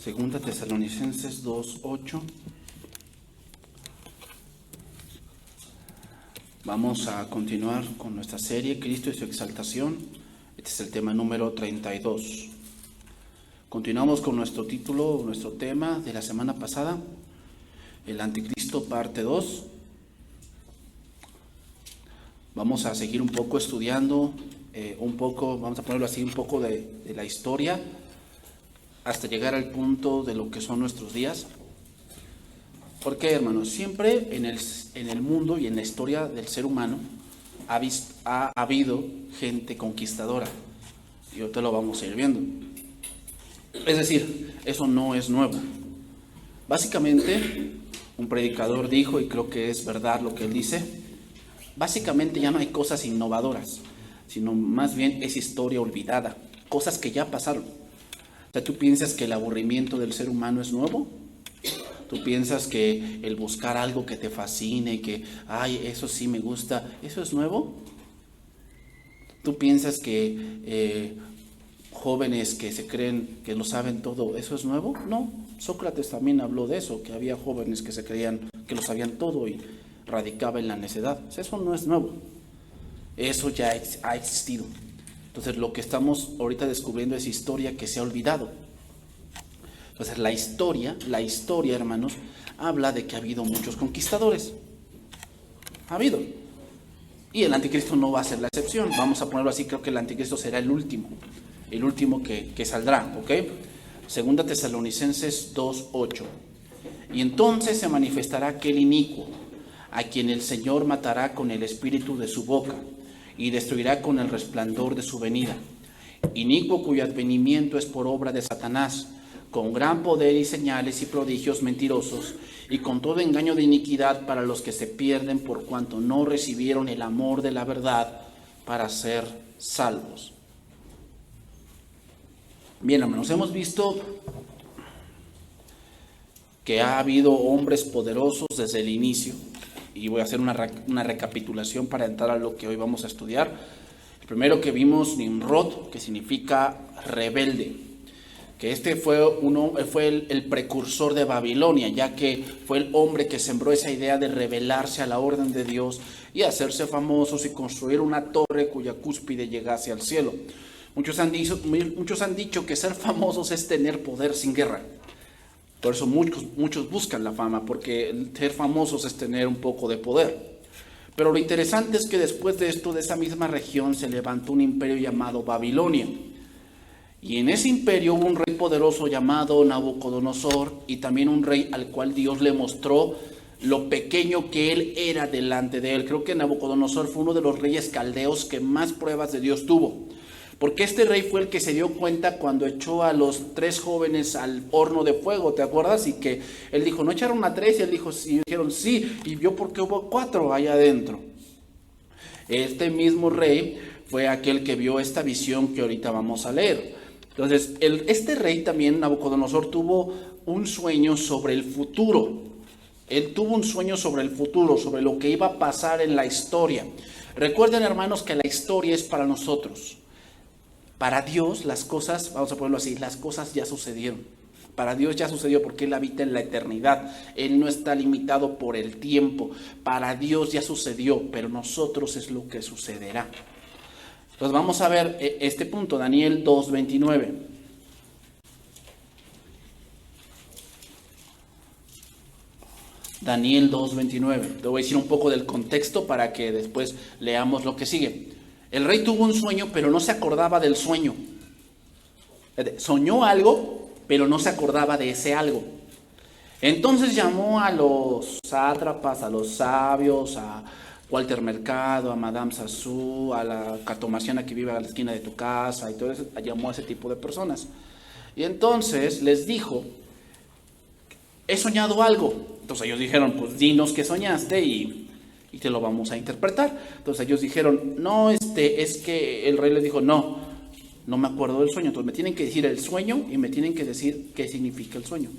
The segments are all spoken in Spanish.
Segunda Tesalonicenses 2:8. Vamos a continuar con nuestra serie Cristo y su exaltación. Este es el tema número 32. Continuamos con nuestro título, nuestro tema de la semana pasada, el Anticristo parte 2. Vamos a seguir un poco estudiando, vamos a ponerlo así, un poco de la historia, hasta llegar al punto de lo que son nuestros días. Porque, hermanos, siempre en el mundo y en la historia del ser humano ha habido gente conquistadora. Y ahorita lo vamos a ir viendo. Es decir, eso no es nuevo. Básicamente, un predicador dijo, y creo que es verdad lo que él dice, básicamente ya no hay cosas innovadoras, sino más bien es historia olvidada, cosas que ya pasaron. O sea, ¿tú piensas que el aburrimiento del ser humano es nuevo? ¿Tú piensas que el buscar algo que te fascine, que, eso sí me gusta, eso es nuevo? ¿Tú piensas que jóvenes que se creen que lo saben todo, eso es nuevo? No, Sócrates también habló de eso, que había jóvenes que se creían que lo sabían todo y radicaba en la necedad. O sea, eso no es nuevo, eso ya ha existido. Entonces lo que estamos ahorita descubriendo es historia que se ha olvidado. Entonces la historia, hermanos, habla de que ha habido muchos conquistadores. Ha habido. Y el anticristo no va a ser la excepción. Vamos a ponerlo así, creo que el anticristo será el último que saldrá, ¿ok? Segunda Tesalonicenses 2:8. Y entonces se manifestará aquel inicuo, a quien el Señor matará con el espíritu de su boca, y destruirá con el resplandor de su venida. Inicuo cuyo advenimiento es por obra de Satanás, con gran poder y señales y prodigios mentirosos, y con todo engaño de iniquidad para los que se pierden por cuanto no recibieron el amor de la verdad para ser salvos. Bien, hermanos, hemos visto que ha habido hombres poderosos desde el inicio, y voy a hacer una recapitulación para entrar a lo que hoy vamos a estudiar. El primero que vimos, Nimrod, que significa rebelde, que este fue el precursor de Babilonia, ya que fue el hombre que sembró esa idea de rebelarse a la orden de Dios y hacerse famosos y construir una torre cuya cúspide llegase al cielo. Muchos han dicho que ser famosos es tener poder sin guerra. Por eso muchos buscan la fama, porque ser famosos es tener un poco de poder. Pero lo interesante es que después de esto, de esa misma región, se levantó un imperio llamado Babilonia. Y en ese imperio hubo un rey poderoso llamado Nabucodonosor, y también un rey al cual Dios le mostró lo pequeño que él era delante de él. Creo que Nabucodonosor fue uno de los reyes caldeos que más pruebas de Dios tuvo. Porque este rey fue el que se dio cuenta cuando echó a los 3 jóvenes al horno de fuego, ¿te acuerdas? Y que él dijo, ¿no echaron a 3? Y él dijo, sí, dijeron sí, y vio por qué hubo 4 allá adentro. Este mismo rey fue aquel que vio esta visión que ahorita vamos a leer. Entonces, este rey también, Nabucodonosor, tuvo un sueño sobre el futuro. Él tuvo un sueño sobre el futuro, sobre lo que iba a pasar en la historia. Recuerden, hermanos, que la historia es para nosotros. Para Dios las cosas, vamos a ponerlo así, las cosas ya sucedieron. Para Dios ya sucedió porque Él habita en la eternidad. Él no está limitado por el tiempo. Para Dios ya sucedió, pero nosotros es lo que sucederá. Entonces vamos a ver este punto, Daniel 2:29. Daniel 2:29. Te voy a decir un poco del contexto para que después leamos lo que sigue. El rey tuvo un sueño, pero no se acordaba del sueño. Soñó algo, pero no se acordaba de ese algo. Entonces llamó a los sátrapas, a los sabios, a Walter Mercado, a Madame Sassou, a la cartomarciana que vive a la esquina de tu casa, y todo eso, llamó a ese tipo de personas. Y entonces les dijo, he soñado algo. Entonces ellos dijeron, pues dinos qué soñaste y te lo vamos a interpretar. Entonces ellos dijeron, no, es que el rey les dijo, no me acuerdo del sueño, entonces me tienen que decir el sueño y me tienen que decir qué significa el sueño.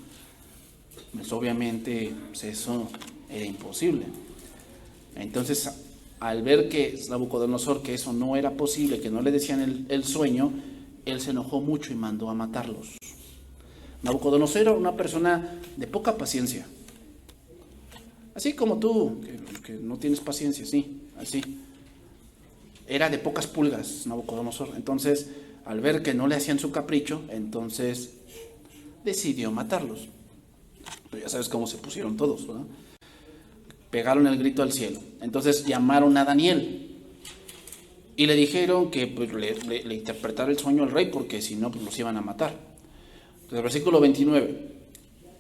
Pues obviamente eso era imposible. Entonces, al ver que Nabucodonosor, que eso no era posible, que no le decían el sueño, él se enojó mucho y mandó a matarlos. Nabucodonosor era una persona de poca paciencia. Así como tú, que no tienes paciencia, sí, así. Era de pocas pulgas Nabucodonosor. Entonces, al ver que no le hacían su capricho, entonces decidió matarlos. Pero ya sabes cómo se pusieron todos, ¿verdad? Pegaron el grito al cielo. Entonces llamaron a Daniel y le dijeron que pues, le interpretara el sueño al rey, porque si no, pues los iban a matar. Entonces, versículo 29,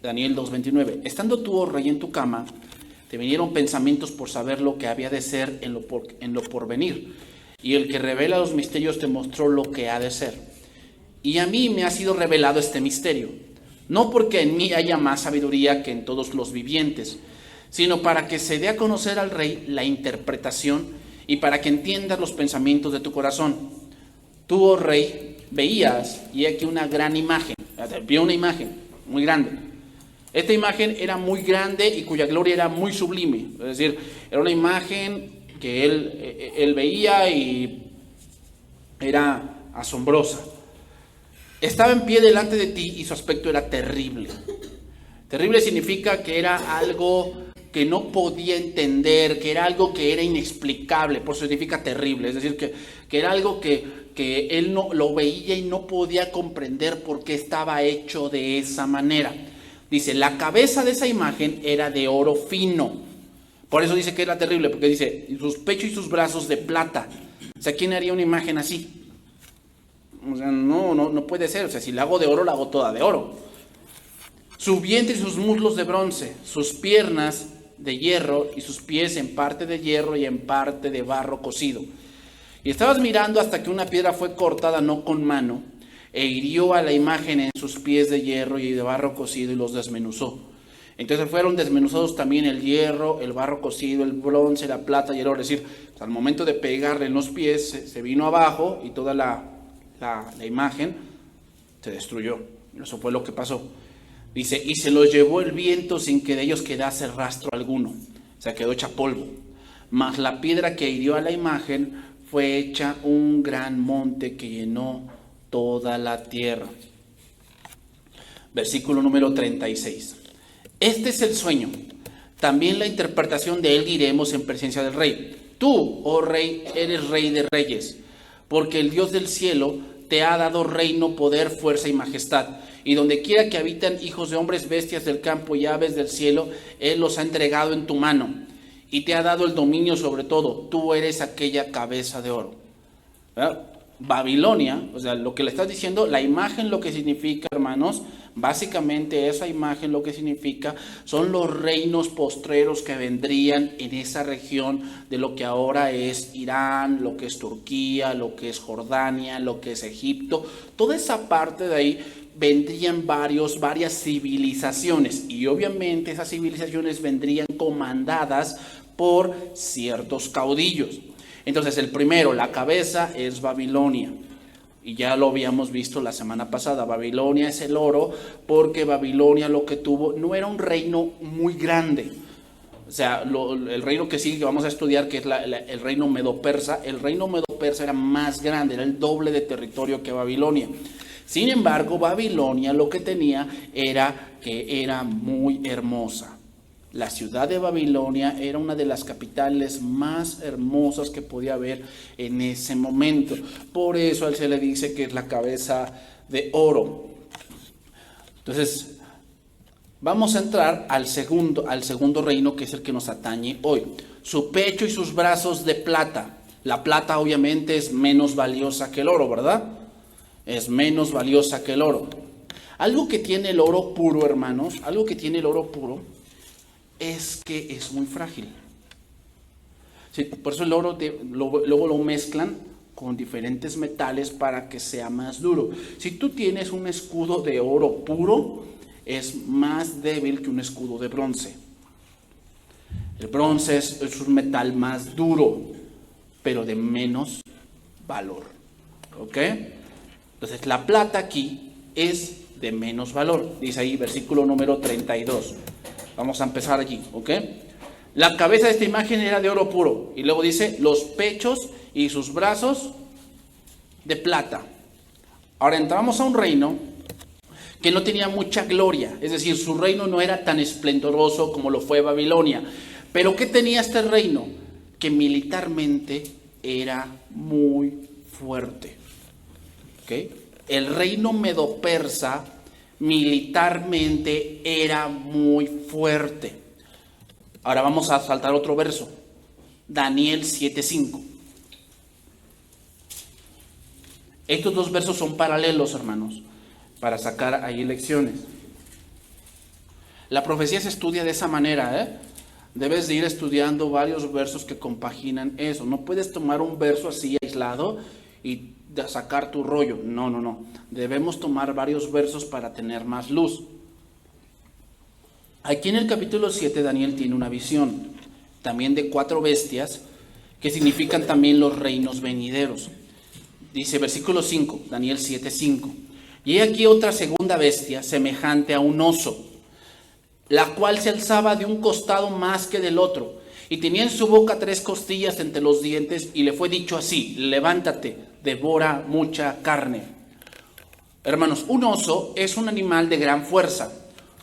Daniel 2:29. Estando tú, oh rey, en tu cama, te vinieron pensamientos por saber lo que había de ser en lo porvenir. Y el que revela los misterios te mostró lo que ha de ser. Y a mí me ha sido revelado este misterio, no porque en mí haya más sabiduría que en todos los vivientes, sino para que se dé a conocer al rey la interpretación y para que entiendas los pensamientos de tu corazón. Tú, oh rey, veías, y aquí una gran imagen. Vio una imagen muy grande. Esta imagen era muy grande y cuya gloria era muy sublime. Es decir, era una imagen que él veía y era asombrosa. Estaba en pie delante de ti y su aspecto era terrible. Terrible significa que era algo que no podía entender, que era algo que era inexplicable, por eso significa terrible. Es decir, que era algo que él no lo veía y no podía comprender por qué estaba hecho de esa manera. Dice, la cabeza de esa imagen era de oro fino. Por eso dice que era terrible, porque dice, sus pechos y sus brazos de plata. O sea, ¿quién haría una imagen así? O sea, no puede ser. O sea, si la hago de oro, la hago toda de oro. Su vientre y sus muslos de bronce, sus piernas de hierro y sus pies en parte de hierro y en parte de barro cocido. Y estabas mirando hasta que una piedra fue cortada no con mano e hirió a la imagen en sus pies de hierro y de barro cocido y los desmenuzó. Entonces fueron desmenuzados también el hierro, el barro cocido, el bronce, la plata y el oro. Es decir, al momento de pegarle en los pies se vino abajo y toda la imagen se destruyó. Eso fue lo que pasó. Dice, y se los llevó el viento sin que de ellos quedase rastro alguno. O sea, quedó hecha polvo. Mas la piedra que hirió a la imagen fue hecha un gran monte que llenó toda la tierra. Versículo número 36. Este es el sueño. También la interpretación de él diremos en presencia del rey. Tú, oh rey, eres rey de reyes, porque el Dios del cielo te ha dado reino, poder, fuerza y majestad. Y donde quiera que habitan hijos de hombres, bestias del campo y aves del cielo, él los ha entregado en tu mano. Y te ha dado el dominio sobre todo. Tú eres aquella cabeza de oro. ¿Verdad? Babilonia, o sea, lo que le estás diciendo, la imagen lo que significa, hermanos, básicamente esa imagen lo que significa son los reinos postreros que vendrían en esa región de lo que ahora es Irán, lo que es Turquía, lo que es Jordania, lo que es Egipto. Toda esa parte de ahí vendrían varias civilizaciones, y obviamente esas civilizaciones vendrían comandadas por ciertos caudillos. Entonces el primero, la cabeza, es Babilonia. Y ya lo habíamos visto la semana pasada. Babilonia es el oro, porque Babilonia lo que tuvo no era un reino muy grande. O sea, el reino que sigue que vamos a estudiar, que es el reino medo-persa, el reino medo-persa era más grande, era el doble de territorio que Babilonia. Sin embargo, Babilonia lo que tenía era que era muy hermosa. La ciudad de Babilonia era una de las capitales más hermosas que podía haber en ese momento. Por eso a él se le dice que es la cabeza de oro. Entonces, vamos a entrar al segundo reino, que es el que nos atañe hoy. Su pecho y sus brazos de plata. La plata obviamente es menos valiosa que el oro, ¿verdad? Es menos valiosa que el oro. Algo que tiene el oro puro, hermanos, algo que tiene el oro puro es que es muy frágil. Sí, por eso el oro luego lo mezclan con diferentes metales para que sea más duro. Si tú tienes un escudo de oro puro, es más débil que un escudo de bronce. El bronce es un metal más duro, pero de menos valor. ¿Ok? Entonces la plata aquí es de menos valor. Dice ahí versículo número 32. Vamos a empezar allí, ¿ok? La cabeza de esta imagen era de oro puro. Y luego dice, los pechos y sus brazos de plata. Ahora entramos a un reino que no tenía mucha gloria, es decir, su reino no era tan esplendoroso como lo fue Babilonia. Pero ¿qué tenía este reino? Que militarmente era muy fuerte. ¿Okay? El reino medo-persa militarmente era muy fuerte. Ahora vamos a saltar otro verso. Daniel 7:5. Estos dos versos son paralelos, hermanos, para sacar ahí lecciones. La profecía se estudia de esa manera, ¿eh? Debes de ir estudiando varios versos que compaginan eso. No puedes tomar un verso así aislado y sacar tu rollo. No. Debemos tomar varios versos para tener más luz. Aquí en el capítulo 7 Daniel tiene una visión también de 4 bestias que significan también los reinos venideros. Dice versículo 5, Daniel 7:5. Y he aquí otra segunda bestia semejante a un oso, la cual se alzaba de un costado más que del otro, y tenía en su boca 3 costillas entre los dientes, y le fue dicho así: levántate, devora mucha carne. Hermanos, un oso es un animal de gran fuerza.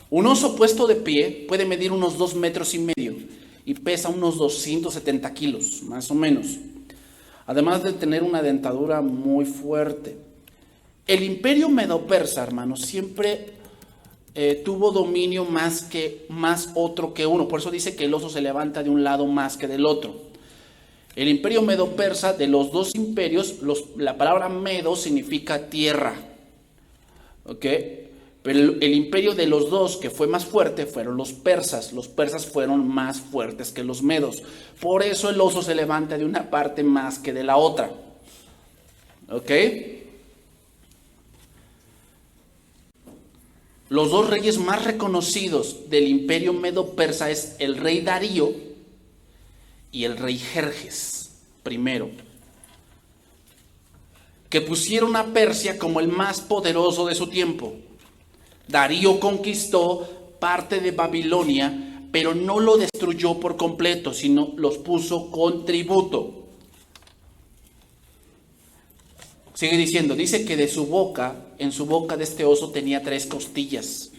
Un oso puesto de pie puede medir unos 2,5 metros y pesa unos 270 kilos, más o menos. Además de tener una dentadura muy fuerte. El imperio medo-persa, hermanos, siempre tuvo dominio más otro que uno. Por eso dice que el oso se levanta de un lado más que del otro. El imperio medo-persa, de los dos imperios, la palabra medo significa tierra. ¿Ok? Pero el imperio de los dos que fue más fuerte fueron los persas. Los persas fueron más fuertes que los medos. Por eso el oso se levanta de una parte más que de la otra. ¿Ok? Los dos reyes más reconocidos del imperio medo-persa es el rey Darío y el rey Jerjes I, que pusieron a Persia como el más poderoso de su tiempo. Darío conquistó parte de Babilonia, pero no lo destruyó por completo, sino los puso con tributo. Sigue diciendo, dice que en su boca de este oso tenía 3 costillas.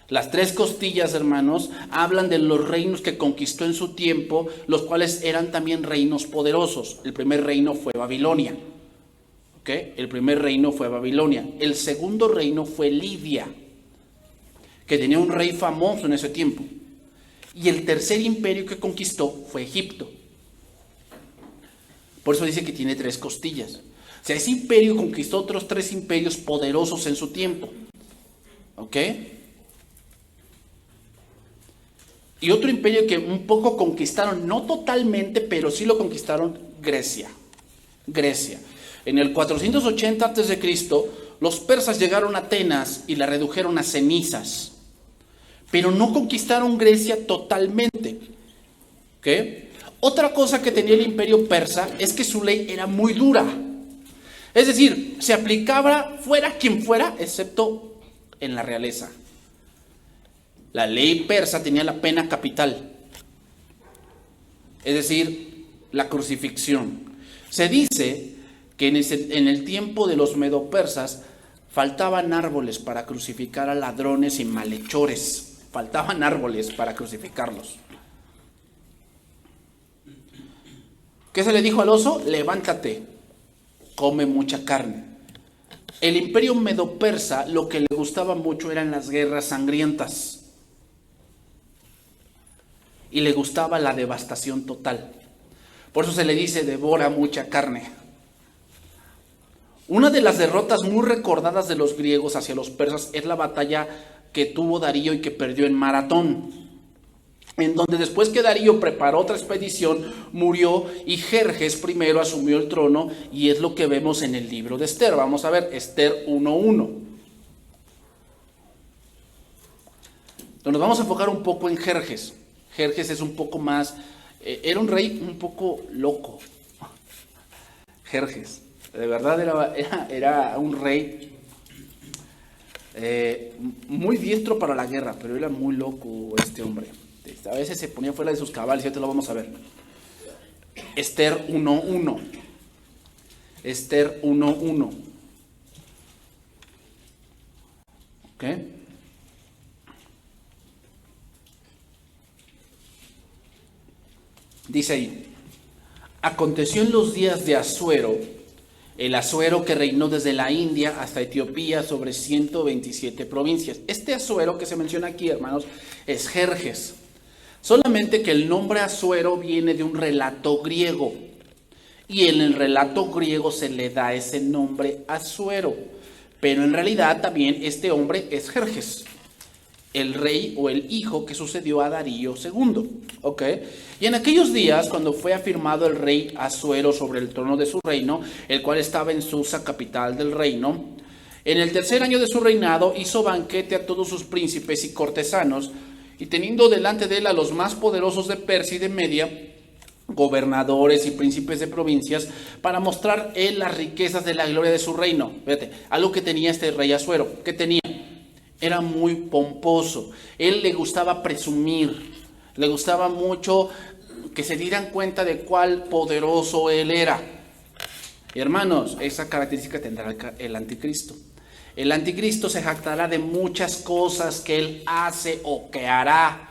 Las 3 costillas, hermanos, hablan de los reinos que conquistó en su tiempo, los cuales eran también reinos poderosos. El primer reino fue Babilonia. ¿Ok? El primer reino fue Babilonia. El segundo reino fue Lidia, que tenía un rey famoso en ese tiempo. Y el tercer imperio que conquistó fue Egipto. Por eso dice que tiene 3 costillas. O sea, ese imperio conquistó otros 3 imperios poderosos en su tiempo. ¿Ok? Y otro imperio que un poco conquistaron, no totalmente, pero sí lo conquistaron, Grecia. En el 480 a.C., los persas llegaron a Atenas y la redujeron a cenizas. Pero no conquistaron Grecia totalmente. ¿Ok? Otra cosa que tenía el imperio persa es que su ley era muy dura. Es decir, se aplicaba fuera quien fuera, excepto en la realeza. La ley persa tenía la pena capital, es decir, la crucifixión. Se dice que en el tiempo de los medo-persas faltaban árboles para crucificar a ladrones y malhechores. Faltaban árboles para crucificarlos. ¿Qué se le dijo al oso? Levántate, come mucha carne. El imperio medo-persa lo que le gustaba mucho eran las guerras sangrientas. Y le gustaba la devastación total. Por eso se le dice devora mucha carne. Una de las derrotas muy recordadas de los griegos hacia los persas es la batalla que tuvo Darío y que perdió en Maratón, en donde después que Darío preparó otra expedición, murió y Jerjes I asumió el trono, y es lo que vemos en el libro de Esther. Vamos a ver Esther 1:1. Entonces nos vamos a enfocar un poco en Jerjes. Jerjes es un poco más, era un rey un poco loco. Jerjes, de verdad era un rey muy diestro para la guerra, pero era muy loco este hombre. A veces se ponía fuera de sus cabales, ya te lo vamos a ver. Esther 1:1. Esther 1:1. ¿Ok? ¿Ok? Dice ahí, aconteció en los días de Asuero, el Asuero que reinó desde la India hasta Etiopía sobre 127 provincias. Este Asuero que se menciona aquí, hermanos, es Jerjes. Solamente que el nombre Asuero viene de un relato griego. Y en el relato griego se le da ese nombre Asuero. Pero en realidad también este hombre es Jerjes, el rey o el hijo que sucedió a Darío II. ¿Ok? Y en aquellos días, cuando fue afirmado el rey Asuero sobre el trono de su reino, el cual estaba en Susa, capital del reino, en el tercer año de su reinado hizo banquete a todos sus príncipes y cortesanos, y teniendo delante de él a los más poderosos de Persia y de Media, gobernadores y príncipes de provincias, para mostrar él las riquezas de la gloria de su reino. Fíjate, algo que tenía este rey Asuero, ¿qué tenía? Era muy pomposo, él le gustaba presumir, le gustaba mucho que se dieran cuenta de cuál poderoso él era. Hermanos, esa característica tendrá el anticristo. El anticristo se jactará de muchas cosas que él hace o que hará.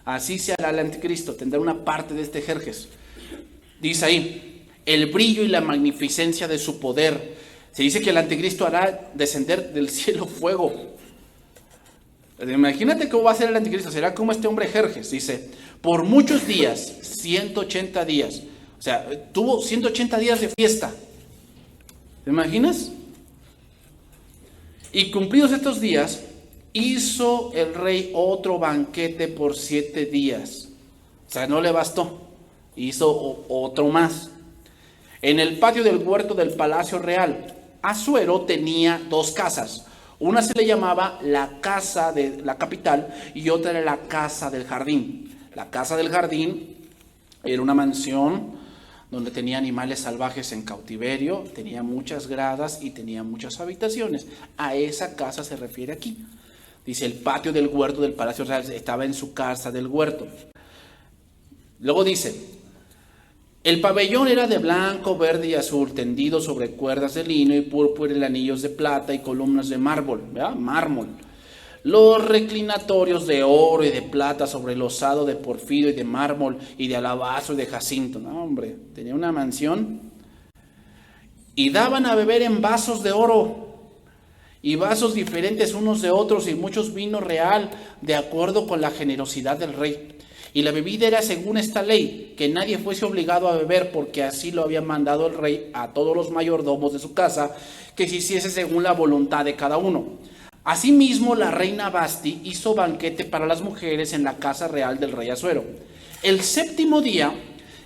Así se hará el anticristo, tendrá una parte de este Jerjes. Dice ahí, el brillo y la magnificencia de su poder. Se dice que el anticristo hará descender del cielo fuego. Imagínate cómo va a ser el anticristo, será como este hombre Jerjes. Dice, por muchos días, 180 días. O sea, tuvo 180 días de fiesta. ¿Te imaginas? Y cumplidos estos días, hizo el rey otro banquete por 7 días. O sea, no le bastó. Hizo otro más. En el patio del huerto del palacio real, Asuero tenía 2 casas. Una se le llamaba la casa de la capital y otra era la casa del jardín. La casa del jardín era una mansión donde tenía animales salvajes en cautiverio, tenía muchas gradas y tenía muchas habitaciones. A esa casa se refiere aquí. Dice, el patio del huerto del palacio real estaba en su casa del huerto. Luego dice, el pabellón era de blanco, verde y azul, tendido sobre cuerdas de lino y púrpura y anillos de plata y columnas de mármol, ¿verdad? Mármol. Los reclinatorios de oro y de plata sobre losado de porfirio y de mármol y de alabastro y de jacinto. No, hombre, tenía una mansión. Y daban a beber en vasos de oro y vasos diferentes unos de otros y muchos vino real, de acuerdo con la generosidad del rey. Y la bebida era según esta ley, que nadie fuese obligado a beber, porque así lo había mandado el rey a todos los mayordomos de su casa, que se hiciese según la voluntad de cada uno. Asimismo, la reina Basti hizo banquete para las mujeres en la casa real del rey Asuero. El 7º día,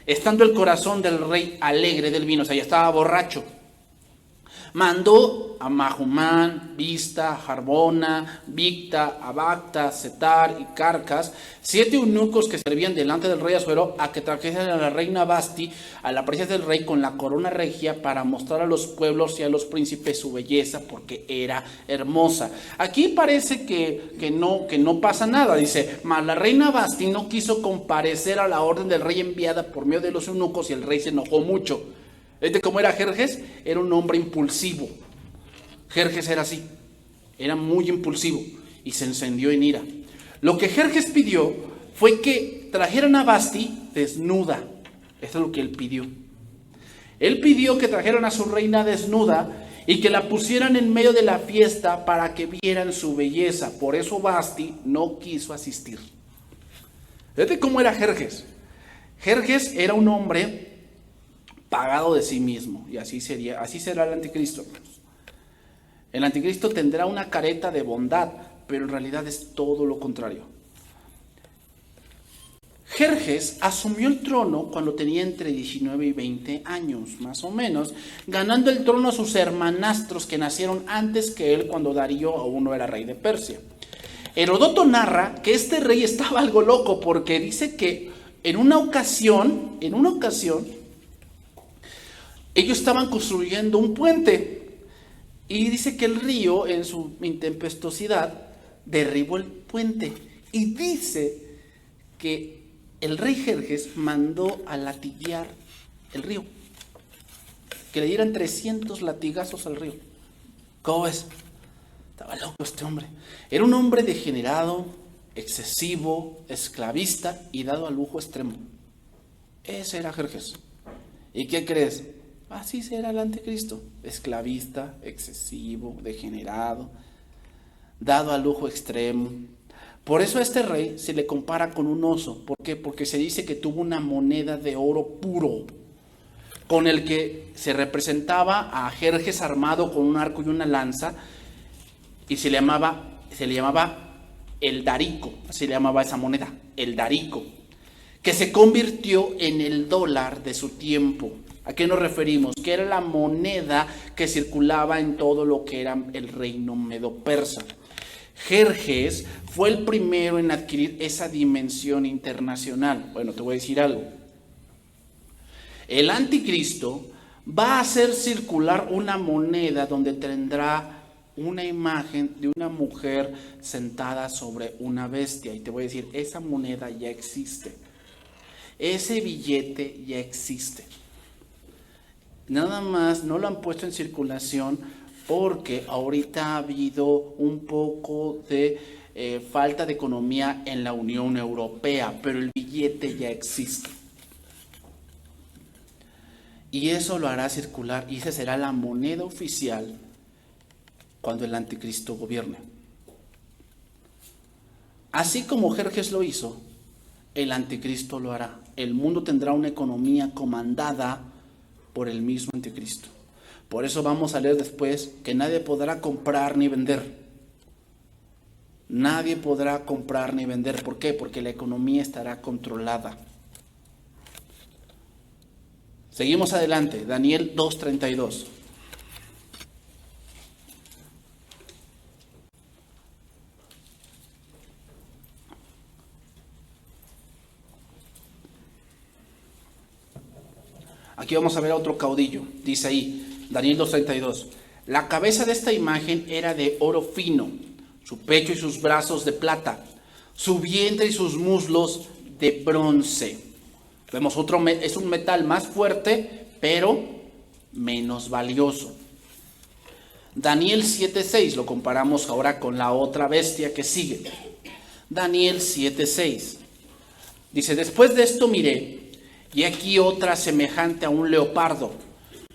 estando el corazón del rey alegre del vino, o sea, ya estaba borracho, mandó a Mahumán, Vista, Jarbona, Victa, Abacta, Setar y Carcas, 7 eunucos que servían delante del rey Asuero, a que trajesen a la reina Basti a la presencia del rey con la corona regia, para mostrar a los pueblos y a los príncipes su belleza, porque era hermosa. Aquí parece que no pasa nada. Dice, mas la reina Basti no quiso comparecer a la orden del rey enviada por medio de los eunucos, y el rey se enojó mucho. ¿Cómo era Jerjes? Era un hombre impulsivo. Jerjes era así, era muy impulsivo y se encendió en ira. Lo que Jerjes pidió fue que trajeran a Basti desnuda. Eso es lo que él pidió. Él pidió que trajeran a su reina desnuda y que la pusieran en medio de la fiesta para que vieran su belleza. Por eso Basti no quiso asistir. Fíjate cómo era Jerjes. Jerjes era un hombre pagado de sí mismo, y así será el anticristo, hermanos. El anticristo tendrá una careta de bondad, pero en realidad es todo lo contrario. Jerjes asumió el trono cuando tenía entre 19 y 20 años, más o menos, ganando el trono a sus hermanastros que nacieron antes que él, cuando Darío aún no era rey de Persia. Herodoto narra que este rey estaba algo loco, porque dice que en una ocasión, ellos estaban construyendo un puente y dice que el río, en su intempestuosidad, derribó el puente. Y dice que el rey Jerjes mandó a latiguear el río, que le dieran 300 latigazos al río. ¿Cómo es? Estaba loco este hombre. Era un hombre degenerado, excesivo, esclavista y dado al lujo extremo. Ese era Jerjes. ¿Y qué crees? Así será el anticristo. Esclavista, excesivo, degenerado, dado al lujo extremo. Por eso a este rey se le compara con un oso. ¿Por qué? Porque se dice que tuvo una moneda de oro puro, con el que se representaba a Jerjes armado con un arco y una lanza, y se le llamaba el darico, así le llamaba esa moneda, el darico, que se convirtió en el dólar de su tiempo. ¿A qué nos referimos? Que era la moneda que circulaba en todo lo que era el reino medo-persa. Jerjes fue el primero en adquirir esa dimensión internacional. Bueno, te voy a decir algo. El anticristo va a hacer circular una moneda donde tendrá una imagen de una mujer sentada sobre una bestia. Y te voy a decir, esa moneda ya existe. Ese billete ya existe. Nada más no lo han puesto en circulación porque ahorita ha habido un poco de falta de economía en la Unión Europea, pero el billete ya existe. Y eso lo hará circular, y esa será la moneda oficial cuando el anticristo gobierne. Así como Jerjes lo hizo, el anticristo lo hará. El mundo tendrá una economía comandada por el mismo anticristo. Por eso vamos a leer después que nadie podrá comprar ni vender. Nadie podrá comprar ni vender. ¿Por qué? Porque la economía estará controlada. Seguimos adelante. Daniel 2:32. Aquí vamos a ver a otro caudillo. Dice ahí, Daniel 2:32. La cabeza de esta imagen era de oro fino, su pecho y sus brazos de plata, su vientre y sus muslos de bronce. Vemos es un metal más fuerte, pero menos valioso. Daniel 7:6, lo comparamos ahora con la otra bestia que sigue. Daniel 7:6. Dice, después de esto miré, y aquí otra semejante a un leopardo,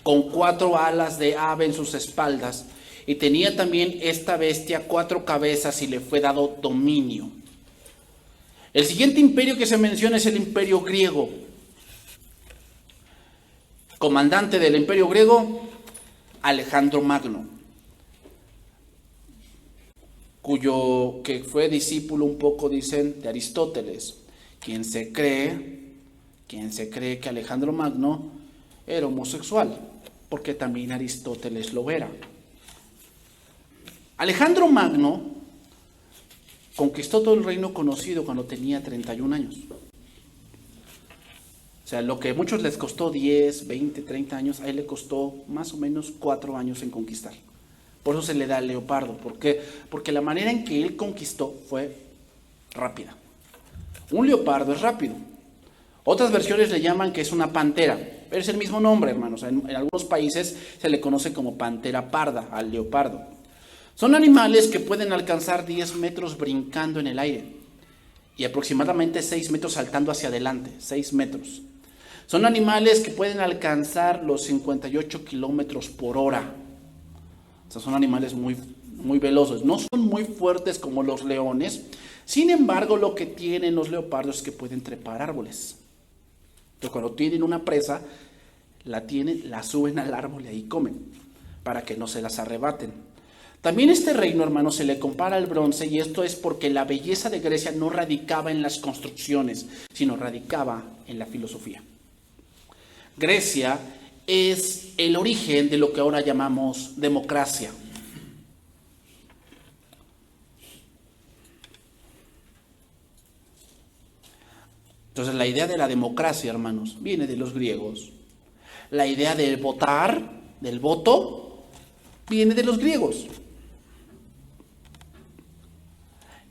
con 4 alas de ave en sus espaldas, y tenía también esta bestia 4 cabezas y le fue dado dominio. El siguiente imperio que se menciona es el imperio griego. Comandante del imperio griego, Alejandro Magno, que fue discípulo un poco, dicen, de Aristóteles, quien se cree que Alejandro Magno era homosexual, porque también Aristóteles lo era. Alejandro Magno conquistó todo el reino conocido cuando tenía 31 años. O sea, lo que a muchos les costó 10, 20, 30 años, a él le costó más o menos 4 años en conquistar. Por eso se le da el leopardo. ¿Por qué? Porque la manera en que él conquistó fue rápida. Un leopardo es rápido. Otras versiones le llaman que es una pantera, pero es el mismo nombre, hermanos. En algunos países se le conoce como pantera parda al leopardo. Son animales que pueden alcanzar 10 metros brincando en el aire y aproximadamente 6 metros saltando hacia adelante, 6 metros. Son animales que pueden alcanzar los 58 kilómetros por hora. O sea, son animales muy, muy veloces. No son muy fuertes como los leones. Sin embargo, lo que tienen los leopardos es que pueden trepar árboles. Entonces, cuando tienen una presa, la suben al árbol y ahí comen, para que no se las arrebaten. También este reino, hermano, se le compara al bronce, y esto es porque la belleza de Grecia no radicaba en las construcciones, sino radicaba en la filosofía. Grecia es el origen de lo que ahora llamamos democracia. Entonces, la idea de la democracia, hermanos, viene de los griegos. La idea del votar, del voto, viene de los griegos.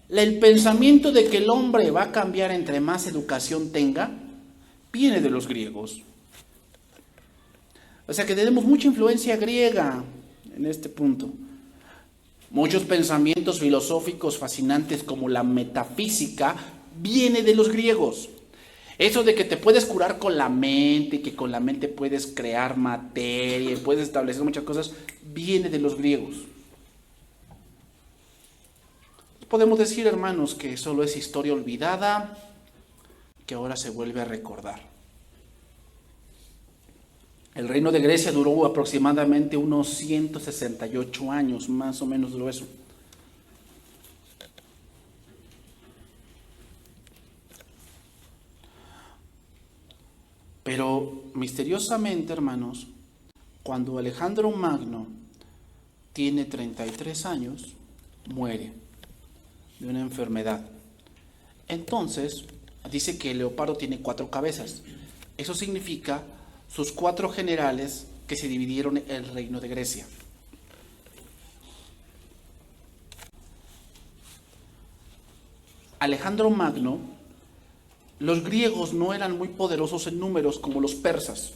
El pensamiento de que el hombre va a cambiar entre más educación tenga, viene de los griegos. O sea que tenemos mucha influencia griega en este punto. Muchos pensamientos filosóficos fascinantes como la metafísica viene de los griegos. Eso de que te puedes curar con la mente, que con la mente puedes crear materia, puedes establecer muchas cosas, viene de los griegos. Podemos decir, hermanos, que solo es historia olvidada, que ahora se vuelve a recordar. El reino de Grecia duró aproximadamente unos 168 años, más o menos duró eso. Pero misteriosamente, hermanos, cuando Alejandro Magno tiene 33 años, muere de una enfermedad. Entonces, dice que el leopardo tiene 4 cabezas. Eso significa sus 4 generales que se dividieron el reino de Grecia. Alejandro Magno, los griegos no eran muy poderosos en números como los persas.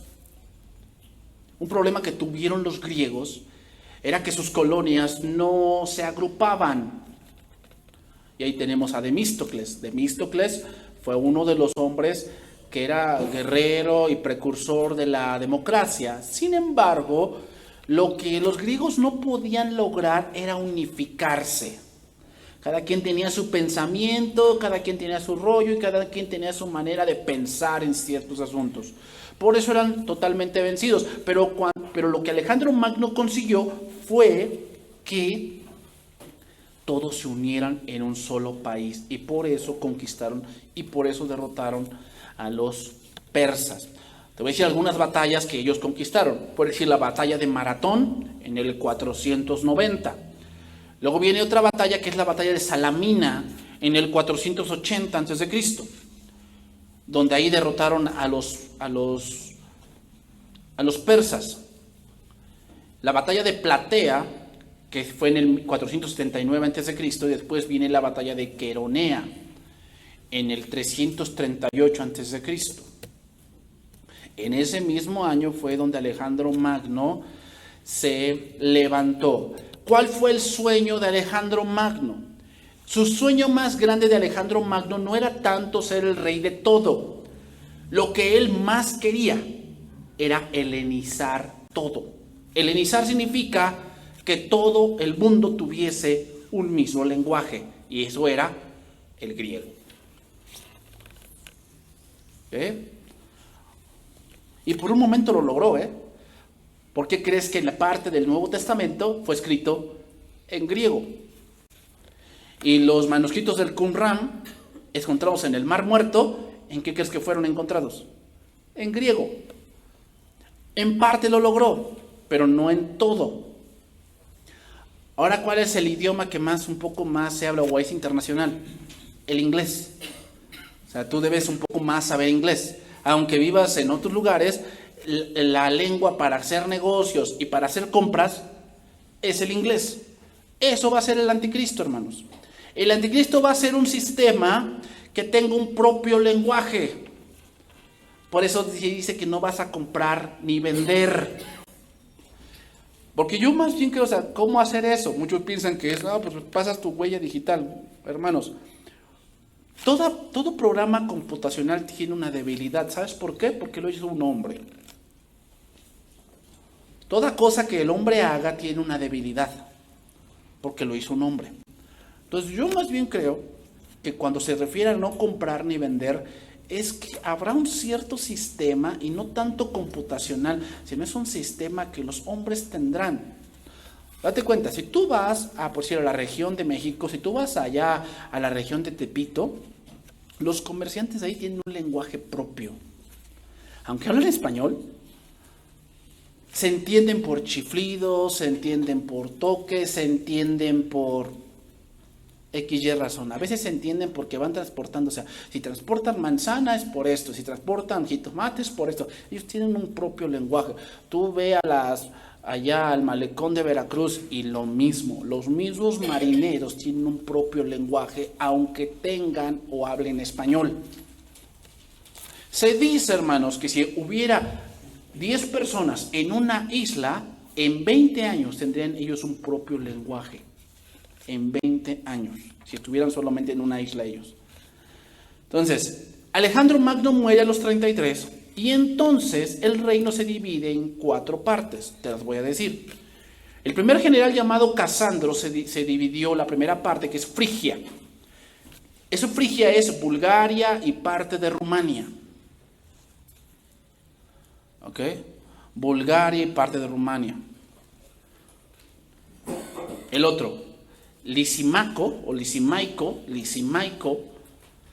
Un problema que tuvieron los griegos era que sus colonias no se agrupaban. Y ahí tenemos a Demístocles. Demístocles fue uno de los hombres que era guerrero y precursor de la democracia. Sin embargo, lo que los griegos no podían lograr era unificarse. Cada quien tenía su pensamiento, cada quien tenía su rollo y cada quien tenía su manera de pensar en ciertos asuntos. Por eso eran totalmente vencidos. Pero lo que Alejandro Magno consiguió fue que todos se unieran en un solo país, y por eso conquistaron y por eso derrotaron a los persas. Te voy a decir algunas batallas que ellos conquistaron. Por decir, la batalla de Maratón en el 490. Luego viene otra batalla que es la batalla de Salamina en el 480 a.C., donde ahí derrotaron a los persas. La batalla de Platea, que fue en el 479 a.C., y después viene la batalla de Queronea en el 338 a.C. En ese mismo año fue donde Alejandro Magno se levantó. ¿Cuál fue el sueño de Alejandro Magno? Su sueño más grande de Alejandro Magno no era tanto ser el rey de todo. Lo que él más quería era helenizar todo. Helenizar significa que todo el mundo tuviese un mismo lenguaje, y eso era el griego. Y por un momento lo logró. ¿Por qué crees que la parte del Nuevo Testamento fue escrito en griego? Y los manuscritos del Qumran encontrados en el Mar Muerto, ¿en qué crees que fueron encontrados? En griego. En parte lo logró, pero no en todo. Ahora, ¿cuál es el idioma que un poco más se habla o es internacional? El inglés. O sea, tú debes un poco más saber inglés. Aunque vivas en otros lugares, la lengua para hacer negocios y para hacer compras es el inglés. Eso va a ser el anticristo, hermanos. El anticristo va a ser un sistema que tenga un propio lenguaje. Por eso dice que no vas a comprar ni vender. Porque yo más bien creo, ¿cómo hacer eso? Muchos piensan que es, pues pasas tu huella digital. Hermanos, todo programa computacional tiene una debilidad. ¿Sabes por qué? Porque lo hizo un hombre. Toda cosa que el hombre haga tiene una debilidad, porque lo hizo un hombre. Entonces yo más bien creo que cuando se refiere a no comprar ni vender, es que habrá un cierto sistema, y no tanto computacional, sino es un sistema que los hombres tendrán. Date cuenta, si tú vas a la región de México, si tú vas allá a la región de Tepito, los comerciantes ahí tienen un lenguaje propio. Aunque hablan español, se entienden por chiflidos, se entienden por toques, se entienden por XY razón. A veces se entienden porque van transportando, si transportan manzana es por esto, si transportan jitomate es por esto. Ellos tienen un propio lenguaje. Tú ve allá al malecón de Veracruz y lo mismo. Los mismos marineros tienen un propio lenguaje, aunque tengan o hablen español. Se dice, hermanos, que si hubiera 10 personas en una isla, en 20 años tendrían ellos un propio lenguaje. en 20 años, si estuvieran solamente en una isla ellos. Entonces, Alejandro Magno muere a los 33 y entonces el reino se divide en 4 partes, te las voy a decir. El primer general llamado Casandro se dividió la primera parte, que es Frigia. Eso Frigia es Bulgaria y parte de Rumania. ¿Ok? Bulgaria y parte de Rumania. El otro, Lisimaico,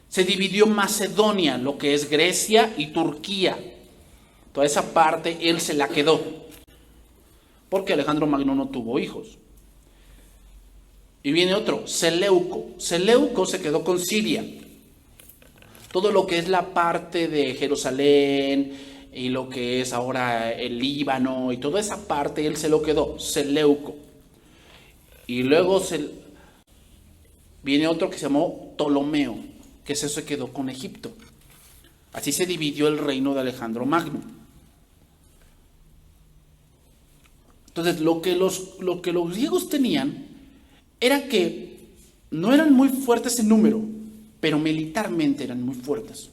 se dividió Macedonia, lo que es Grecia y Turquía. Toda esa parte él se la quedó, porque Alejandro Magno no tuvo hijos. Y viene otro, Seleuco. Seleuco se quedó con Siria. Todo lo que es la parte de Jerusalén y lo que es ahora el Líbano y toda esa parte él se lo quedó, Seleuco. Y luego viene otro que se llamó Ptolomeo, que eso se quedó con Egipto. Así se dividió el reino de Alejandro Magno. Entonces, lo que los griegos tenían era que no eran muy fuertes en número, pero militarmente eran muy fuertes.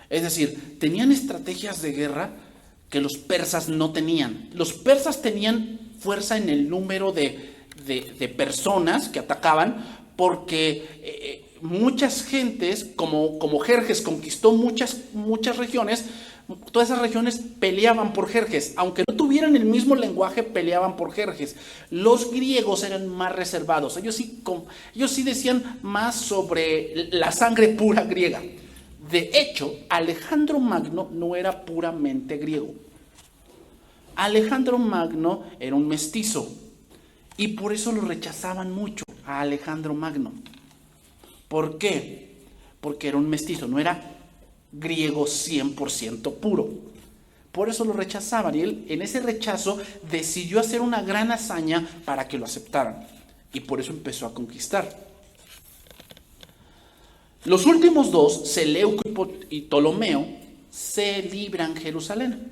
Es decir, tenían estrategias de guerra que los persas no tenían. Los persas tenían fuerza en el número de personas que atacaban, porque muchas gentes, como Jerjes conquistó muchas regiones, todas esas regiones peleaban por Jerjes, aunque no tuvieran el mismo lenguaje, peleaban por Jerjes. Los griegos eran más reservados, ellos sí decían más sobre la sangre pura griega. De hecho, Alejandro Magno no era puramente griego. Alejandro Magno era un mestizo y por eso lo rechazaban mucho a Alejandro Magno. ¿Por qué? Porque era un mestizo, no era griego 100% puro. Por eso lo rechazaban y él en ese rechazo decidió hacer una gran hazaña para que lo aceptaran y por eso empezó a conquistar. Los últimos dos, Seleuco y Ptolomeo, se libran Jerusalén.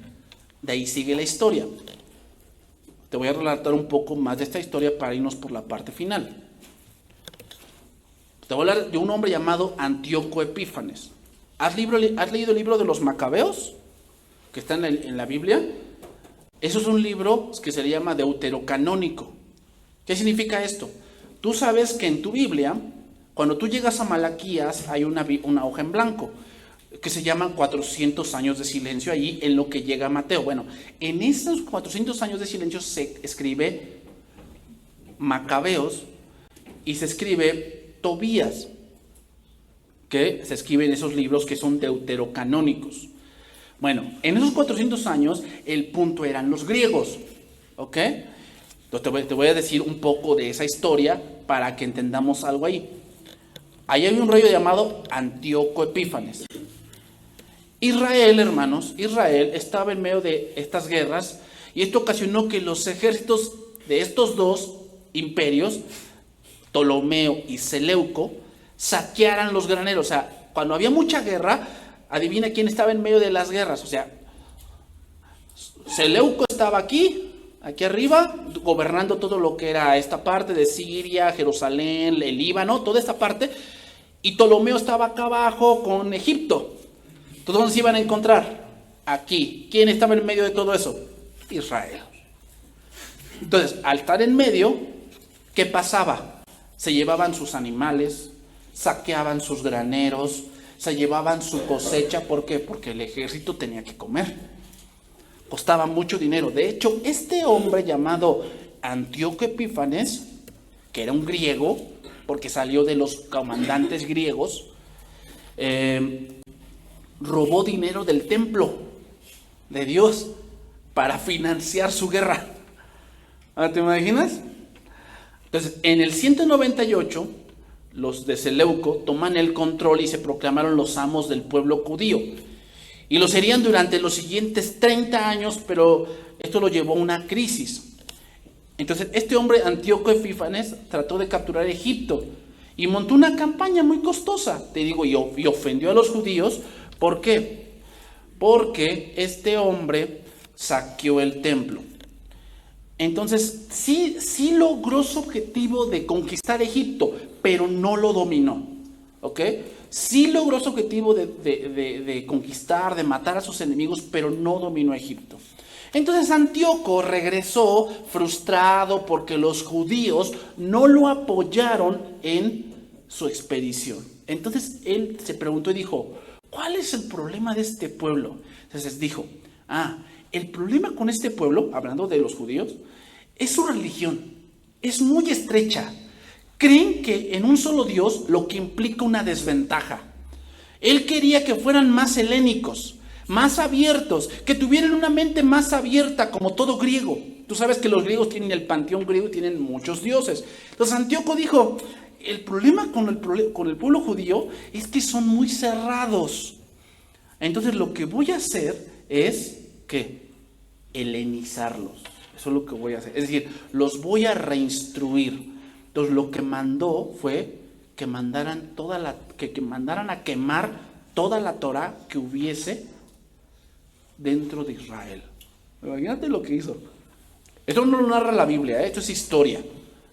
De ahí sigue la historia. Te voy a relatar un poco más de esta historia para irnos por la parte final. Te voy a hablar de un hombre llamado Antíoco Epífanes. ¿Has leído el libro de los Macabeos? Que está en la Biblia. Eso es un libro que se le llama deuterocanónico. ¿Qué significa esto? Tú sabes que en tu Biblia, cuando tú llegas a Malaquías, hay una hoja en blanco que se llama 400 años de silencio allí en lo que llega Mateo. Bueno, en esos 400 años de silencio se escribe Macabeos y se escribe Tobías, que se escriben esos libros que son deuterocanónicos. Bueno, en esos 400 años el punto eran los griegos, ¿ok? Entonces te voy a decir un poco de esa historia para que entendamos algo ahí. Ahí hay un rey llamado Antíoco Epífanes. Israel, hermanos, Israel estaba en medio de estas guerras y esto ocasionó que los ejércitos de estos dos imperios, Ptolomeo y Seleuco, saquearan los graneros. O sea, cuando había mucha guerra, adivina quién estaba en medio de las guerras. O sea, Seleuco estaba aquí arriba, gobernando todo lo que era esta parte de Siria, Jerusalén, el Líbano, toda esta parte, y Ptolomeo estaba acá abajo con Egipto. Entonces, ¿dónde se iban a encontrar? Aquí. ¿Quién estaba en medio de todo eso? Israel. Entonces, al estar en medio, ¿qué pasaba? Se llevaban sus animales, saqueaban sus graneros, se llevaban su cosecha. ¿Por qué? Porque el ejército tenía que comer. Costaba mucho dinero. De hecho, este hombre llamado Antíoco Epífanes, que era un griego, porque salió de los comandantes griegos, robó dinero del templo de Dios para financiar su guerra. ¿Te imaginas? Entonces, en el 198, los de Seleuco toman el control y se proclamaron los amos del pueblo judío. Y lo serían durante los siguientes 30 años, pero esto lo llevó a una crisis. Entonces, este hombre, Antíoco Epífanes, trató de capturar Egipto y montó una campaña muy costosa, te digo, y ofendió a los judíos. ¿Por qué? Porque este hombre saqueó el templo. Entonces, sí logró su objetivo de conquistar Egipto, pero no lo dominó. ¿Ok? Sí logró su objetivo de conquistar, de matar a sus enemigos, pero no dominó Egipto. Entonces Antíoco regresó frustrado porque los judíos no lo apoyaron en su expedición. Entonces él se preguntó y dijo, ¿cuál es el problema de este pueblo? Entonces dijo, el problema con este pueblo, hablando de los judíos, es su religión, es muy estrecha. Creen que en un solo Dios, lo que implica una desventaja. Él quería que fueran más helénicos, más abiertos, que tuvieran una mente más abierta como todo griego. Tú sabes que los griegos tienen el panteón griego y tienen muchos dioses. Entonces Antíoco dijo, el problema con el pueblo judío es que son muy cerrados. Entonces lo que voy a hacer es, ¿qué? Helenizarlos. Eso es lo que voy a hacer. Es decir, los voy a reinstruir. Entonces lo que mandó fue que mandaran que mandaran a quemar toda la Torá que hubiese dentro de Israel. Imagínate lo que hizo. Esto no lo narra la Biblia, esto es historia.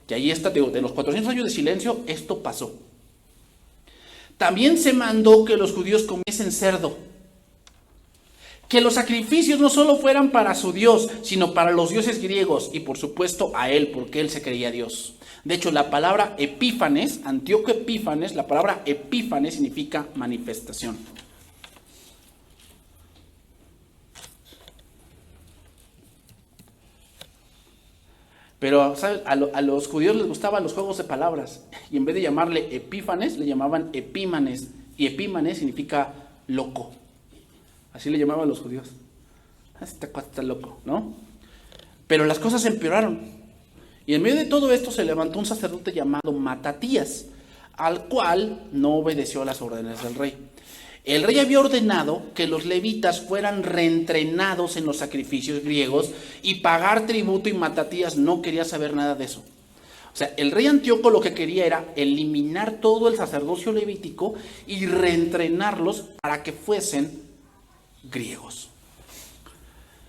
Y ahí está, de los 400 años de silencio, esto pasó. También se mandó que los judíos comiesen cerdo. Que los sacrificios no solo fueran para su Dios, sino para los dioses griegos y por supuesto a él, porque él se creía Dios. De hecho, la palabra Epífanes, Antíoco Epífanes, la palabra Epífanes significa manifestación. Pero ¿sabes? A los judíos les gustaban los juegos de palabras y en vez de llamarle Epífanes, le llamaban Epímanes. Y Epímanes significa loco. Así le llamaban los judíos. Este cuate está loco, ¿no? Pero las cosas empeoraron. Y en medio de todo esto se levantó un sacerdote llamado Matatías, al cual no obedeció a las órdenes del rey. El rey había ordenado que los levitas fueran reentrenados en los sacrificios griegos y pagar tributo, y Matatías no quería saber nada de eso. O sea, el rey Antíoco lo que quería era eliminar todo el sacerdocio levítico y reentrenarlos para que fuesen griegos.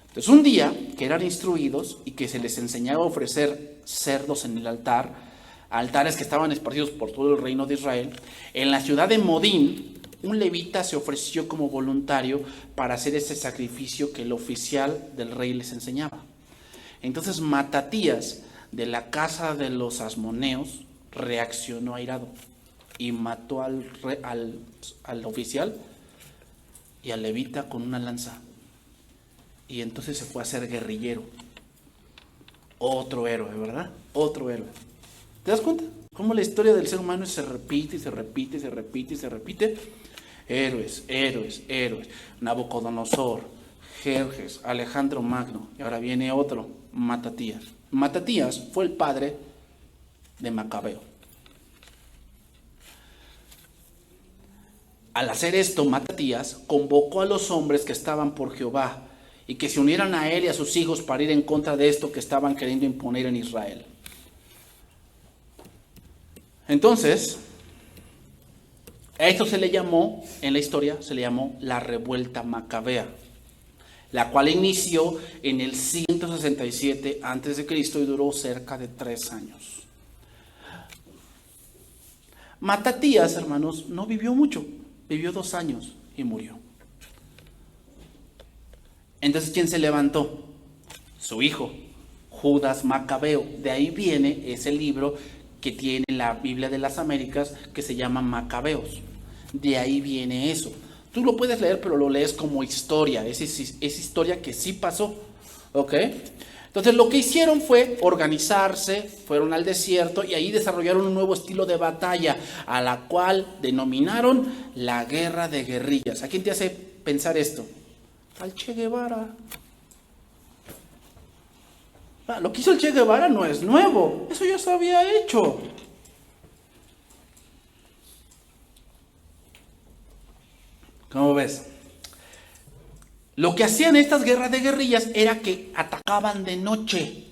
Entonces un día que eran instruidos y que se les enseñaba a ofrecer cerdos en el altar, altares que estaban esparcidos por todo el reino de Israel, en la ciudad de Modín, un levita se ofreció como voluntario para hacer ese sacrificio que el oficial del rey les enseñaba. Entonces Matatías, de la casa de los asmoneos, reaccionó airado y mató al oficial y al levita con una lanza. Y entonces se fue a ser guerrillero. Otro héroe, ¿verdad? Otro héroe. ¿Te das cuenta? Cómo la historia del ser humano se repite y se repite y se repite y se repite. Héroes, héroes, héroes. Nabucodonosor, Jerjes, Alejandro Magno. Y ahora viene otro, Matatías. Matatías fue el padre de Macabeo. Al hacer esto, Matatías convocó a los hombres que estaban por Jehová y que se unieran a él y a sus hijos para ir en contra de esto que estaban queriendo imponer en Israel. Entonces, a esto se le llamó, en la historia, se le llamó la revuelta macabea, la cual inició en el 167 a.C. y duró cerca de 3 años. Matatías, hermanos, no vivió mucho, vivió 2 años y murió. Entonces, ¿quién se levantó? Su hijo, Judas Macabeo. De ahí viene ese libro que tiene la Biblia de las Américas que se llama Macabeos. De ahí viene eso. Tú lo puedes leer, pero lo lees como historia. Es historia que sí pasó. ¿Ok? Entonces lo que hicieron fue organizarse, fueron al desierto y ahí desarrollaron un nuevo estilo de batalla, a la cual denominaron la guerra de guerrillas. ¿A quién te hace pensar esto? Al Che Guevara. Lo que hizo el Che Guevara no es nuevo, eso ya se había hecho. ¿Cómo ves? Lo que hacían estas guerras de guerrillas era que atacaban de noche,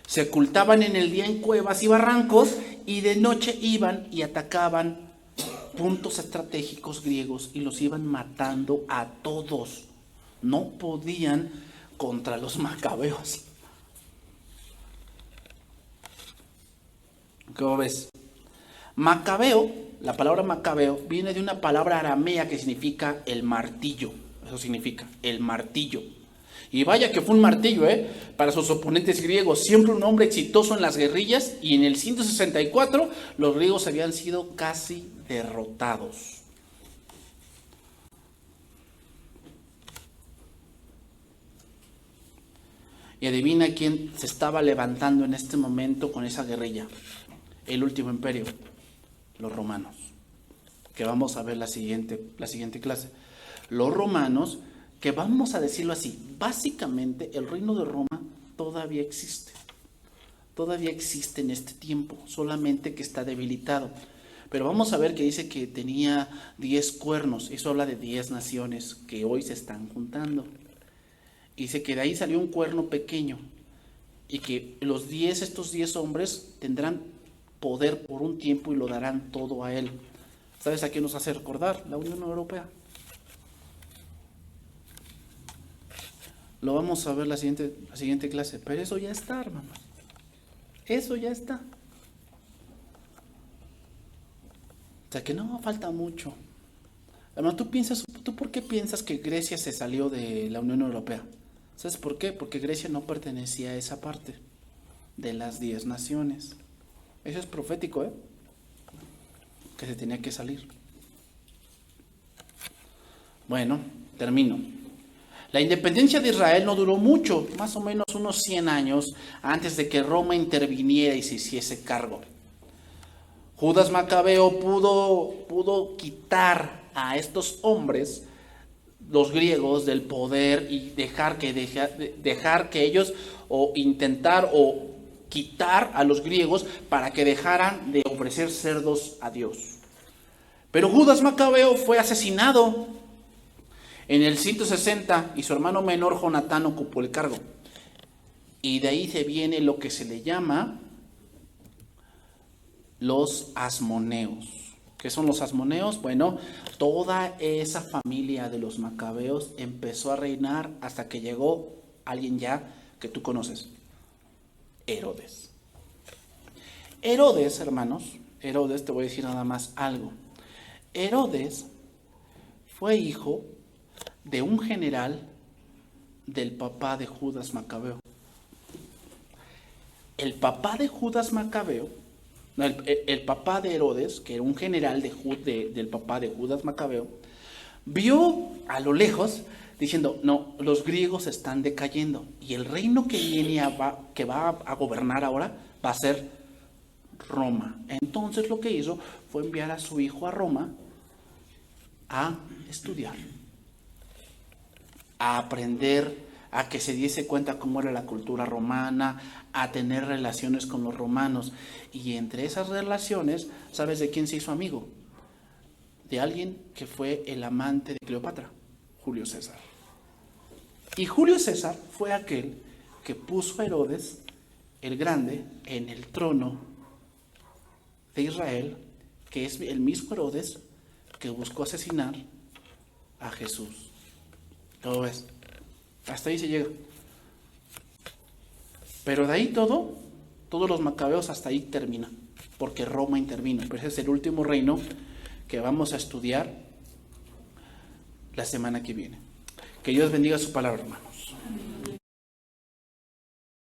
se ocultaban en el día en cuevas y barrancos y de noche iban y atacaban puntos estratégicos griegos y los iban matando a todos. No podían contra los macabeos. ¿Cómo ves? Macabeo, la palabra macabeo, viene de una palabra aramea que significa el martillo. Eso significa, el martillo. Y vaya que fue un martillo, para sus oponentes griegos. Siempre un hombre exitoso en las guerrillas. Y en el 164 los griegos habían sido casi derrotados. Y adivina quién se estaba levantando en este momento con esa guerrilla. El último imperio, los romanos. Que vamos a ver la siguiente clase. Los romanos, que vamos a decirlo así, básicamente el reino de Roma todavía existe. Todavía existe en este tiempo, solamente que está debilitado. Pero vamos a ver que dice que tenía 10 cuernos. Eso habla de 10 naciones que hoy se están juntando. Dice que de ahí salió un cuerno pequeño y que estos 10 hombres tendrán poder por un tiempo y lo darán todo a él. ¿Sabes a qué nos hace recordar? La Unión Europea. Lo vamos a ver la siguiente clase, pero eso ya está, hermanos. Eso ya está. O sea que no falta mucho. Hermano, ¿tú por qué piensas que Grecia se salió de la Unión Europea? ¿Sabes por qué? Porque Grecia no pertenecía a esa parte de las 10 naciones. Eso es profético, que se tenía que salir. Bueno, termino. La independencia de Israel no duró mucho, más o menos unos 100 años antes de que Roma interviniera y se hiciese cargo. Judas Macabeo pudo quitar a estos hombres, los griegos, del poder y dejar que ellos, o intentar o quitar a los griegos para que dejaran de ofrecer cerdos a Dios. Pero Judas Macabeo fue asesinado en el 160 y su hermano menor Jonatán ocupó el cargo. Y de ahí se viene lo que se le llama los asmoneos. ¿Qué son los asmoneos? Bueno, toda esa familia de los macabeos empezó a reinar hasta que llegó alguien ya que tú conoces, Herodes. Herodes, hermanos, te voy a decir nada más algo. Herodes fue hijo de un general del papá de Judas Macabeo. El papá de Judas Macabeo, el papá de Herodes, que era un general del papá de Judas Macabeo, vio a lo lejos diciendo, no, los griegos están decayendo y el reino que va a gobernar ahora va a ser Roma. Entonces lo que hizo fue enviar a su hijo a Roma a estudiar, a aprender, a que se diese cuenta cómo era la cultura romana, a tener relaciones con los romanos. Y entre esas relaciones, ¿sabes de quién se hizo amigo? De alguien que fue el amante de Cleopatra, Julio César. Y Julio César fue aquel que puso a Herodes el Grande en el trono de Israel, que es el mismo Herodes que buscó asesinar a Jesús. ¿Cómo ves? Hasta ahí se llega. Pero de ahí todos los macabeos hasta ahí terminan, porque Roma intervino. Pero ese es el último reino que vamos a estudiar la semana que viene. Que Dios bendiga su palabra, hermanos.